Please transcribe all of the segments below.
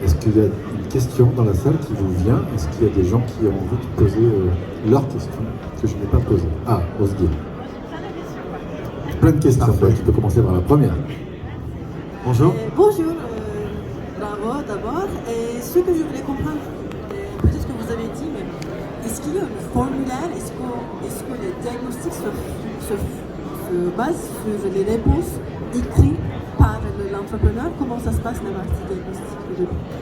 Est-ce qu'il y a une question dans la salle qui vous vient? Est-ce qu'il y a des gens qui ont envie de poser leur question que je n'ai pas posée? Ah, Osgir. Plein de questions. Parfait. Tu peux commencer par la première. Bonjour. Bonjour, bravo d'abord. Et ce que je voulais comprendre, peut-être que vous avez dit, mais est-ce qu'il y a un formulaire? Est-ce que le diagnostic se base sur les réponses écrites par l'entrepreneur? Comment ça se passe la partie diagnostic?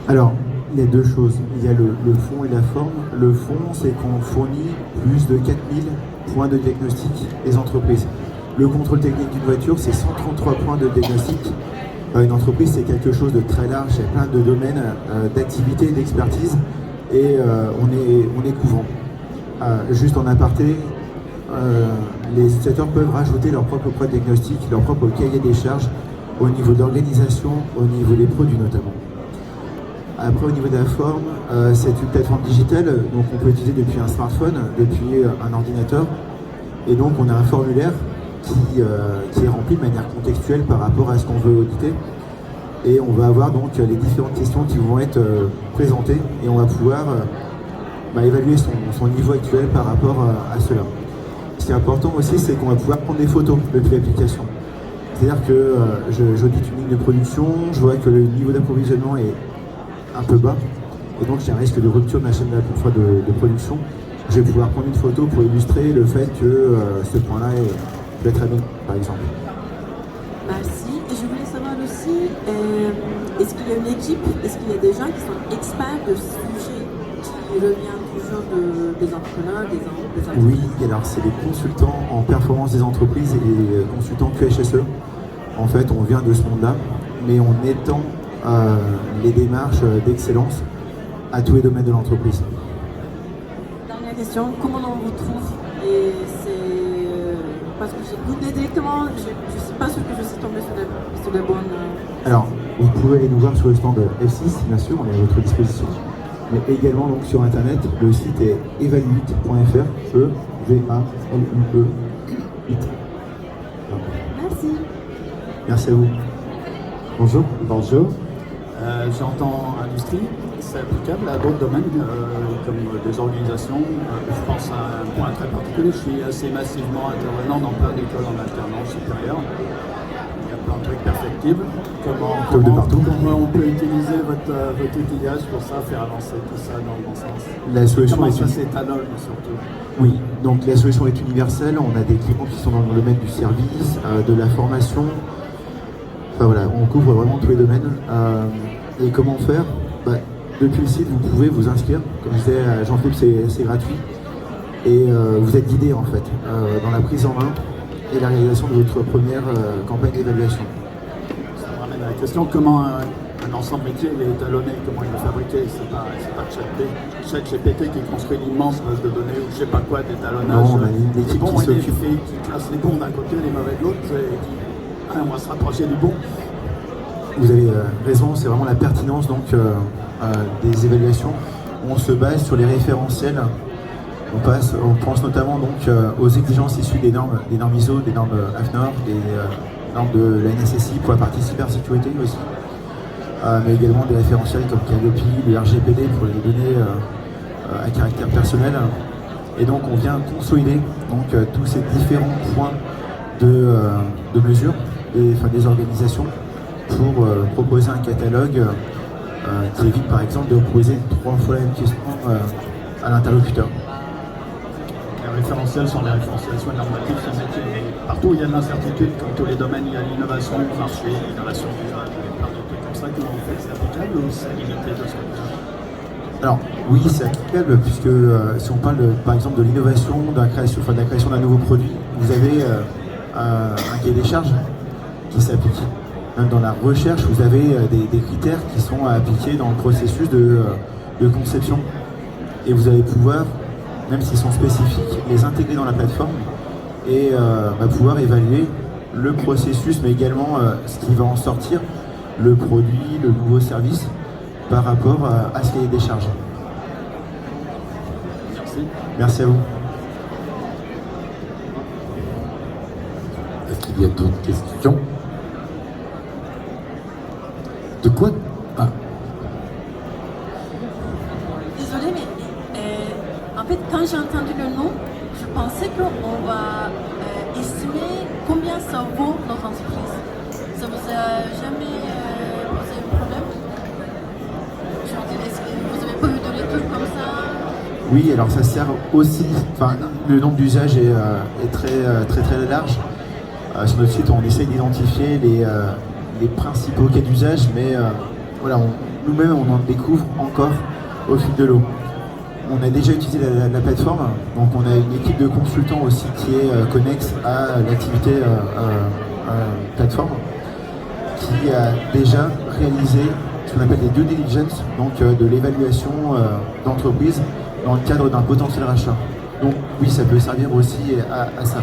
Alors, il y a deux choses. Il y a le fond et la forme. Le fond, c'est qu'on fournit plus de 4000 points de diagnostic des entreprises. Le contrôle technique d'une voiture, c'est 133 points de diagnostic. Une entreprise, c'est quelque chose de très large. Il y a plein de domaines d'activité et d'expertise. Et on est couvrant. Juste en aparté, les utilisateurs peuvent rajouter leur propre point de diagnostic, leur propre cahier des charges au niveau de l'organisation, au niveau des produits notamment. Après, au niveau de la forme, c'est une plateforme digitale, donc on peut utiliser depuis un smartphone, depuis un ordinateur. Et donc, on a un formulaire qui est rempli de manière contextuelle par rapport à ce qu'on veut auditer. Et on va avoir donc les différentes questions qui vont être présentées et on va pouvoir évaluer son niveau actuel par rapport à cela. Ce qui est important aussi, c'est qu'on va pouvoir prendre des photos depuis l'application. C'est-à-dire que j'audite une ligne de production, je vois que le niveau d'approvisionnement est un peu bas, et donc j'ai un risque de rupture de ma chaîne de production. Je vais pouvoir prendre une photo pour illustrer le fait que ce point-là peut être amélioré, par exemple. Merci. Et je voulais savoir aussi, est-ce qu'il y a une équipe, est-ce qu'il y a des gens qui sont experts de ce sujet, qui reviennent toujours des entrepreneurs, des entreprises? Oui, alors c'est les consultants en performance des entreprises et consultants QHSE. En fait, on vient de ce monde-là, mais on étend les démarches d'excellence à tous les domaines de l'entreprise. Dernière question, comment on vous trouve? Et c'est parce que j'ai googlé directement, je ne suis pas sûre que je suis tombée sur les bonnes. Alors, vous pouvez aller nous voir sur le stand F6, bien sûr, on est à votre disposition. Mais également donc sur internet, le site est evaluate.fr, E-V-A-L-U-E. Merci. Merci à vous. Bonjour. Bonjour. J'entends industrie, c'est applicable à d'autres domaines comme des organisations. Je pense à un point très particulier, je suis assez massivement intervenant dans plein d'écoles en alternance supérieure. Il y a plein de trucs perfectibles. Comment on peut utiliser votre outillage pour ça, faire avancer tout ça dans le bon sens? La solution Comment est ça s'étalonne surtout? Oui, donc la solution est universelle. On a des clients qui sont dans le domaine du service, de la formation. Enfin voilà, on couvre vraiment tous les domaines. Et comment faire? Depuis le site, vous pouvez vous inscrire. Comme je disais à Jean-Philippe, c'est gratuit. Et vous êtes guidé en fait dans la prise en main et la réalisation de votre première campagne d'évaluation. Ça me ramène à la question comment un ensemble métier il est étalonné, comment il est fabriqué. C'est pas ChatGPT qui construit l'immense base de données ou je sais pas quoi d'étalonnage. Non, on a une équipe qui s'occupe. Qui classe les bons d'un côté, les mauvais de l'autre, et qui on va se rapprocher du bon. Vous avez raison, c'est vraiment la pertinence donc, des évaluations. On se base sur les référentiels. On pense notamment donc, aux exigences issues des normes ISO, des normes AFNOR, des normes de la NSSI pour la partie cybersécurité aussi. Mais également des référentiels comme Calliope, le RGPD pour les données à caractère personnel. Et donc on vient consolider donc, tous ces différents points de mesure des organisations pour proposer un catalogue qui évite par exemple de poser 3 fois la même question à l'interlocuteur. Les référentiels sont des référentiels soit normatifs, soit métiers. Mais partout où il y a de l'incertitude, comme tous les domaines, il y a l'innovation, le marché, l'innovation visuelle, plein de trucs comme ça. Comment on fait? C'est applicable ou c'est limité de ce côté? Alors oui, c'est applicable puisque si on parle par exemple de l'innovation, de la création d'un nouveau produit, vous avez un cahier des charges qui s'applique. Même dans la recherche, vous avez des critères qui sont appliqués dans le processus de conception. Et vous allez pouvoir, même s'ils sont spécifiques, les intégrer dans la plateforme et pouvoir évaluer le processus, mais également ce qui va en sortir, le produit, le nouveau service, par rapport à ce cahier des charges. Merci. Merci à vous. Est-ce qu'il y a d'autres questions? De quoi? Ah, En fait, quand j'ai entendu le nom, je pensais qu'on va estimer combien ça vaut notre entreprise. Ça vous a jamais posé un problème? Je me dis, est-ce que vous n'avez pas eu de lecture comme ça? Oui, alors ça sert aussi, enfin, le nombre d'usages est très large. Sur notre site, on essaie d'identifier les principaux cas d'usage, mais voilà, nous-mêmes, on en découvre encore au fil de l'eau. On a déjà utilisé la plateforme, donc on a une équipe de consultants aussi qui est connexe à l'activité plateforme, qui a déjà réalisé ce qu'on appelle des due diligence, donc de l'évaluation d'entreprise dans le cadre d'un potentiel rachat. Donc oui, ça peut servir aussi à ça.